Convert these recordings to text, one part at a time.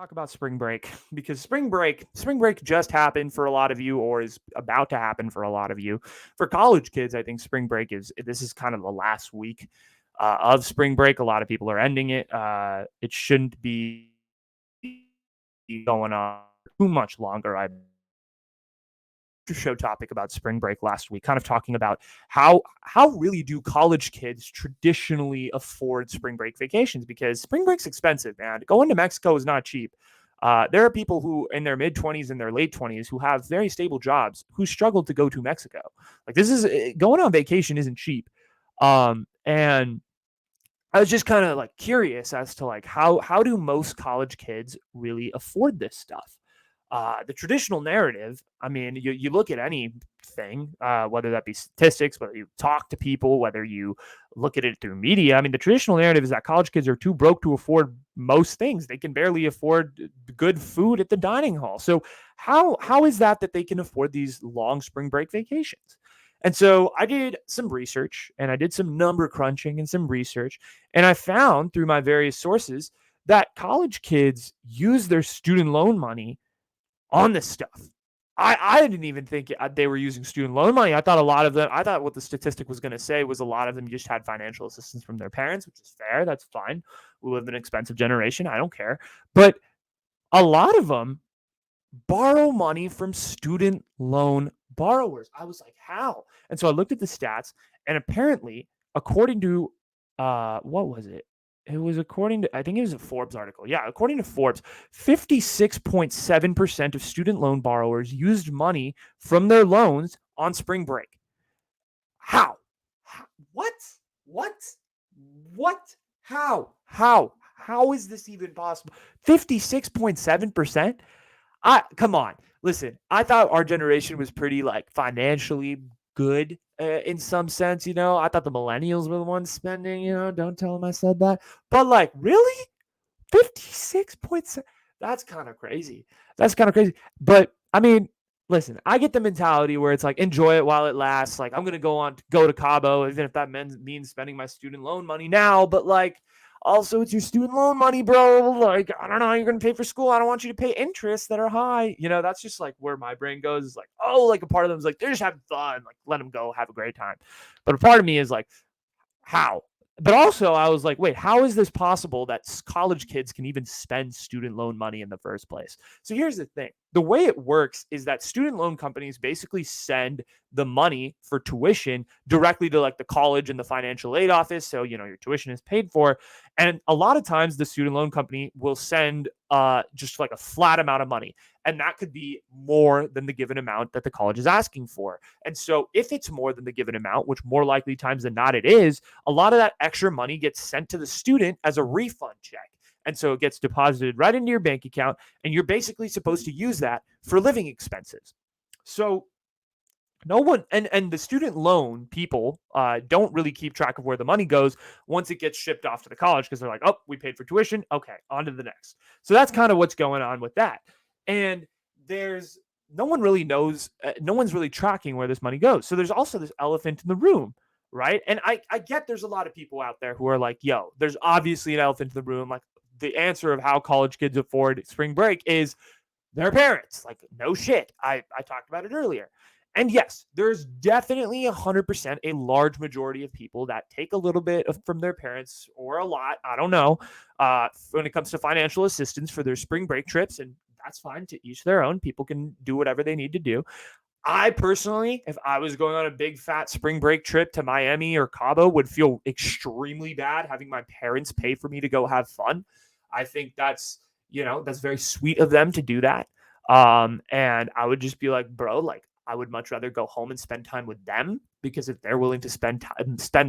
talk about spring break because spring break just happened for a lot of you or is about to happen for a lot of you. For college kids, I think spring break is this is kind of the last week of spring break. A lot of people are ending it. It shouldn't be going on too much longer. I show topic about spring break last week, kind of talking about how really do college kids traditionally afford spring break vacations, because spring break's expensive, man. Going to Mexico is not cheap. There are people who in their mid 20s and their late 20s who have very stable jobs who struggle to go to Mexico. Like, this is going on vacation isn't cheap. And I was just kind of like curious as to like how do most college kids really afford this stuff? The traditional narrative, I mean, you look at anything, whether that be statistics, whether you talk to people, whether you look at it through media. I mean, the traditional narrative is that college kids are too broke to afford most things. They can barely afford good food at the dining hall. So how is that they can afford these long spring break vacations? And so I did some research and I did some number crunching and some research. And I found through my various sources that college kids use their student loan money on this stuff. I didn't even think they were using student loan money. I thought a lot of them, I thought what the statistic was going to say was a lot of them just had financial assistance from their parents, which is fair. That's fine. We live in an expensive generation. I don't care. But a lot of them borrow money from student loan borrowers. I was like, how? And so I looked at the stats, and apparently, according to what was it? It was according to, I think it was a Forbes article. Yeah, according to Forbes, 56.7% of student loan borrowers used money from their loans on spring break. How? What? What? What? How is this even possible? 56.7%? Come on. Listen, I thought our generation was pretty like financially good in some sense, you know. I thought the millennials were the ones spending, you know. Don't tell them I said that. But like, really? 56.7. That's kind of crazy. That's kind of crazy. But I mean, listen, I get the mentality where it's like enjoy it while it lasts. Like, I'm gonna go to Cabo, even if that means spending my student loan money now. But like, also, it's your student loan money, bro. Like, I don't know how you're gonna pay for school. I don't want you to pay interests that are high. You know, that's just like where my brain goes. Is like, oh, like a part of them is like they're just having fun. Like, let them go, have a great time. But a part of me is like, how? But also, I was like, wait, how is this possible that college kids can even spend student loan money in the first place? So here's the thing. The way it works is that student loan companies basically send the money for tuition directly to like the college and the financial aid office. So, you know, your tuition is paid for. And a lot of times the student loan company will send just like a flat amount of money. And that could be more than the given amount that the college is asking for. And so if it's more than the given amount, which more likely times than not it is, a lot of that extra money gets sent to the student as a refund check. And so it gets deposited right into your bank account, and you're basically supposed to use that for living expenses. So no one and the student loan people don't really keep track of where the money goes once it gets shipped off to the college, because they're like, oh, we paid for tuition. Okay, on to the next. So that's kind of what's going on with that. And there's no one really knows, no one's really tracking where this money goes. So there's also this elephant in the room, right? And I get there's a lot of people out there who are like, yo, there's obviously an elephant in the room. Like, the answer of how college kids afford spring break is their parents. Like, no shit. I talked about it earlier. And yes, there's definitely 100% a large majority of people that take a little bit from their parents, or a lot, I don't know, when it comes to financial assistance for their spring break trips. And that's fine, to each their own. People can do whatever they need to do. I personally, if I was going on a big fat spring break trip to Miami or Cabo, would feel extremely bad having my parents pay for me to go have fun. I think that's, you know, that's very sweet of them to do that. And I would just be like, bro, like, I would much rather go home and spend time with them, because if they're willing to spend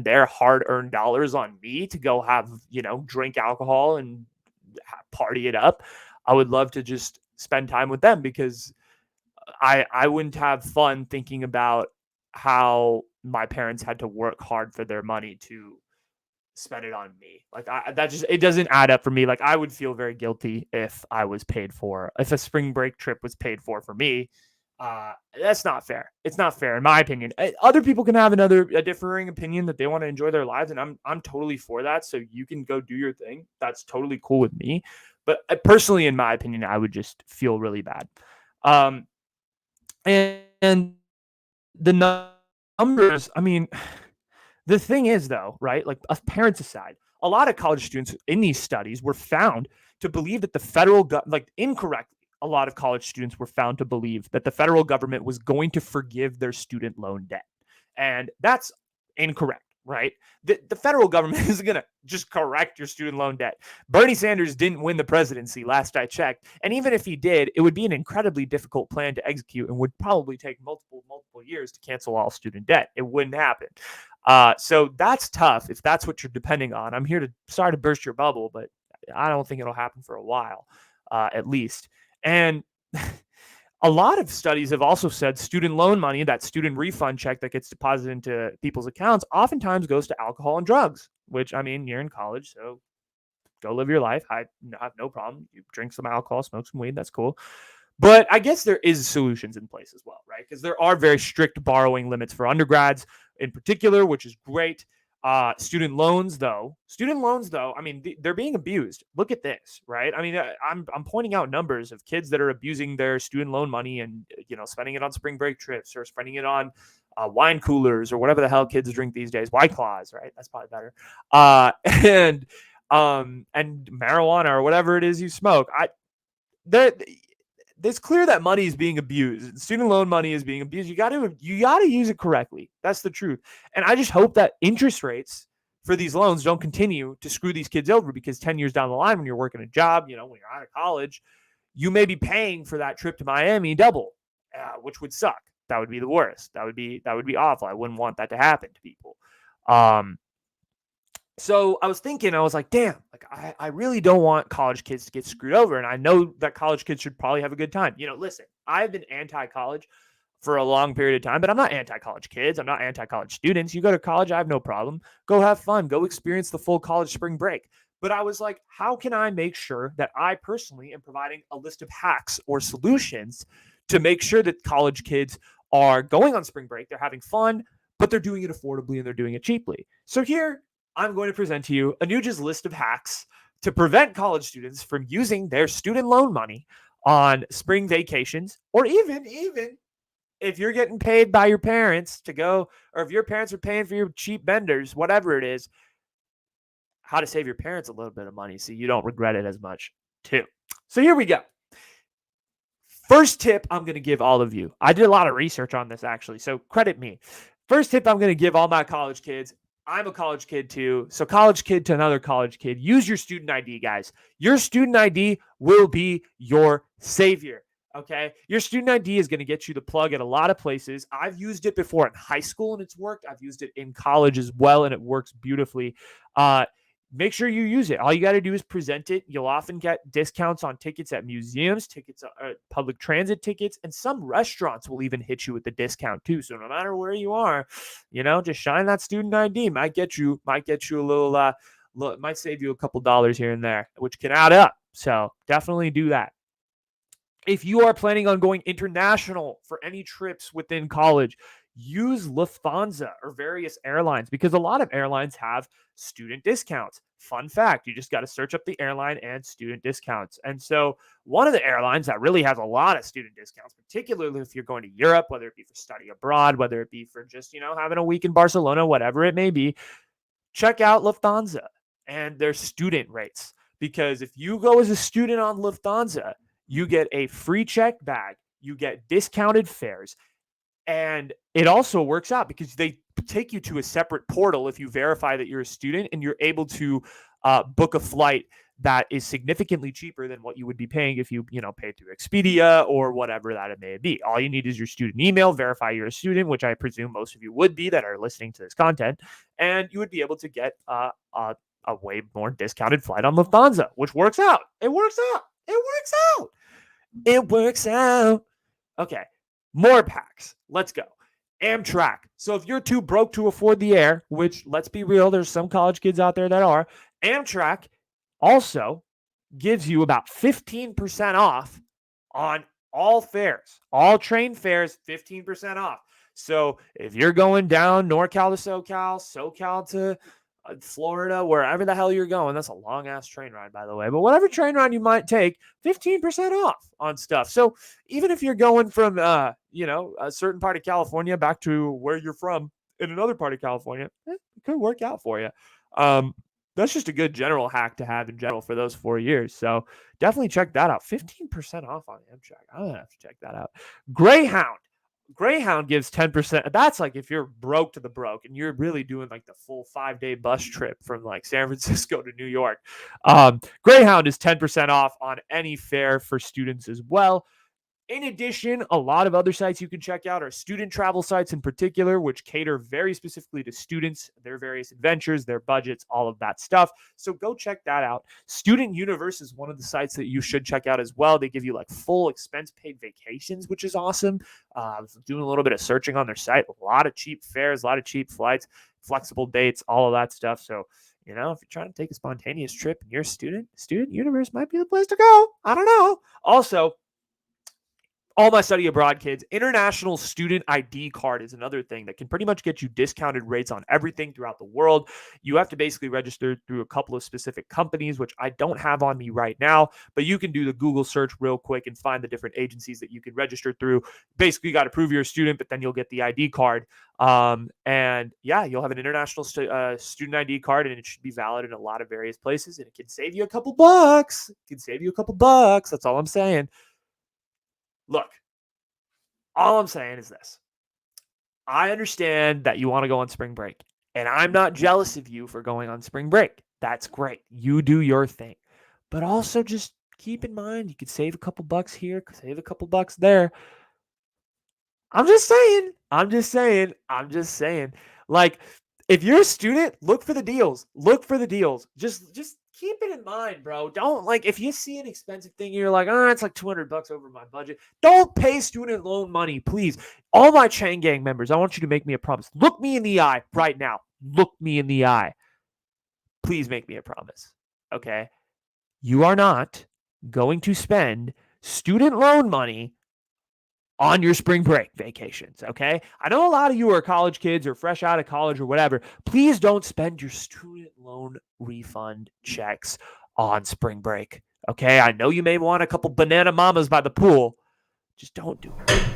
their hard-earned dollars on me to go have, you know, drink alcohol and party it up, I would love to just spend time with them, because I wouldn't have fun thinking about how my parents had to work hard for their money to spend it on me. Like, that just, it doesn't add up for me. Like, I would feel very guilty if I was paid for, if a spring break trip was paid for me. That's not fair. It's not fair, in my opinion. Other people can have a differing opinion that they want to enjoy their lives, and I'm totally for that. So you can go do your thing. That's totally cool with me. But personally, in my opinion, I would just feel really bad. Um, and the numbers, I mean, the thing is, though, right? Like, parents aside, a lot of college students in these studies were found to believe that the federal like, incorrectly, a lot of college students were found to believe that the federal government was going to forgive their student loan debt. And that's incorrect, right? The federal government isn't going to just correct your student loan debt. Bernie Sanders didn't win the presidency last I checked. And even if he did, it would be an incredibly difficult plan to execute and would probably take multiple years to cancel all student debt. It wouldn't happen. So that's tough if that's what you're depending on. Sorry to burst your bubble, but I don't think it'll happen for a while, at least. And a lot of studies have also said student loan money, that student refund check that gets deposited into people's accounts, oftentimes goes to alcohol and drugs, which, I mean, you're in college, so go live your life. I have no problem. You drink some alcohol, smoke some weed. That's cool. But I guess there is solutions in place as well, right? Because there are very strict borrowing limits for undergrads in particular, which is great. Student loans, though, I mean, they're being abused. Look at this, right? I mean, I'm pointing out numbers of kids that are abusing their student loan money and, spending it on spring break trips or spending it on wine coolers or whatever the hell kids drink these days. White Claws, right? That's probably better. And marijuana or whatever it is you smoke. It's clear that money is being abused. Student loan money is being abused. You got to use it correctly. That's the truth. And I just hope that interest rates for these loans don't continue to screw these kids over, because 10 years down the line, when you're working a job, when you're out of college, you may be paying for that trip to Miami double, which would suck. That would be the worst. That would be awful. I wouldn't want that to happen to people. So I was thinking, I was like, damn, like I really don't want college kids to get screwed over. And I know that college kids should probably have a good time. Listen, I've been anti-college for a long period of time, but I'm not anti-college kids. I'm not anti-college students. You go to college, I have no problem. Go have fun. Go experience the full college spring break. But I was like, how can I make sure that I personally am providing a list of hacks or solutions to make sure that college kids are going on spring break, they're having fun, but they're doing it affordably and they're doing it cheaply. So here, I'm going to present to you Anuj's list of hacks to prevent college students from using their student loan money on spring vacations, or even if you're getting paid by your parents to go, or if your parents are paying for your cheap benders, whatever it is, how to save your parents a little bit of money so you don't regret it as much too. So here we go. First tip I'm going to give all of you. I did a lot of research on this, actually, so credit me. First tip I'm going to give all my college kids. I'm a college kid too. So college kid to another college kid, use your student ID, guys. Your student ID will be your savior. Okay. Your student ID is going to get you the plug at a lot of places. I've used it before in high school and it's worked. I've used it in college as well, and it works beautifully. Make sure you use it. All you got to do is present it. You'll often get discounts on tickets at museums, tickets, public transit tickets, and some restaurants will even hit you with the discount too. So no matter where you are, just shine that student ID. Might get you a little, might save you a couple dollars here and there, which can add up. So definitely do that. If you are planning on going international for any trips within college, use Lufthansa or various airlines, because a lot of airlines have student discounts. Fun fact, you just got to search up the airline and student discounts. And so one of the airlines that really has a lot of student discounts, particularly if you're going to Europe, whether it be for study abroad, whether it be for just, having a week in Barcelona, whatever it may be, check out Lufthansa and their student rates. Because if you go as a student on Lufthansa, you get a free check bag, you get discounted fares, and it also works out because they take you to a separate portal if you verify that you're a student, and you're able to book a flight that is significantly cheaper than what you would be paying if you paid through Expedia or whatever that it may be. All you need is your student email, verify you're a student, which I presume most of you would be that are listening to this content, and you would be able to get a way more discounted flight on Lufthansa, which works out. It works out. Okay, more packs. Let's go. Amtrak. So if you're too broke to afford the air, which, let's be real, there's some college kids out there that are, Amtrak also gives you about 15% off on all fares, all train fares, 15% off. So if you're going down NorCal to SoCal to Florida, wherever the hell you're going, that's a long ass train ride, by the way. But whatever train ride you might take, 15% off on stuff. So even if you're going from, a certain part of California back to where you're from in another part of California, it could work out for you. That's just a good general hack to have in general for those 4 years. So definitely check that out. 15% off on Amtrak. I'm gonna have to check that out. Greyhound. Greyhound gives 10%. That's like if you're broke to the broke and you're really doing like the full 5-day bus trip from like San Francisco to New York. Greyhound is 10% off on any fare for students as well. In addition, a lot of other sites you can check out are student travel sites in particular, which cater very specifically to students, their various adventures, their budgets, all of that stuff. So go check that out. Student Universe is one of the sites that you should check out as well. They give you like full expense paid vacations, which is awesome. Doing a little bit of searching on their site, a lot of cheap fares, a lot of cheap flights, flexible dates, all of that stuff. So if you're trying to take a spontaneous trip and you're a student, Student Universe might be the place to go. I don't know. Also, all my study abroad kids, international student ID card is another thing that can pretty much get you discounted rates on everything throughout the world. You have to basically register through a couple of specific companies, which I don't have on me right now, but you can do the Google search real quick and find the different agencies that you can register through. Basically, you got to prove you're a student, but then you'll get the ID card. And yeah, you'll have an international student ID card, and it should be valid in a lot of various places, and it can save you a couple bucks. That's all I'm saying. Look, all I'm saying is this. I understand that you want to go on spring break, and I'm not jealous of you for going on spring break. That's great. You do your thing. But also just keep in mind you could save a couple bucks here, save a couple bucks there. I'm just saying. Like, if you're a student, look for the deals. Just keep it in mind, bro. Don't, like, if you see an expensive thing, you're like, it's like $200 over my budget. Don't pay student loan money, please. All my Chain Gang members, I want you to make me a promise. Look me in the eye right now. Look me in the eye. Please make me a promise. Okay? You are not going to spend student loan money on your spring break vacations, okay? I know a lot of you are college kids or fresh out of college or whatever. Please don't spend your student loan refund checks on spring break, okay? I know you may want a couple banana mamas by the pool. Just don't do it.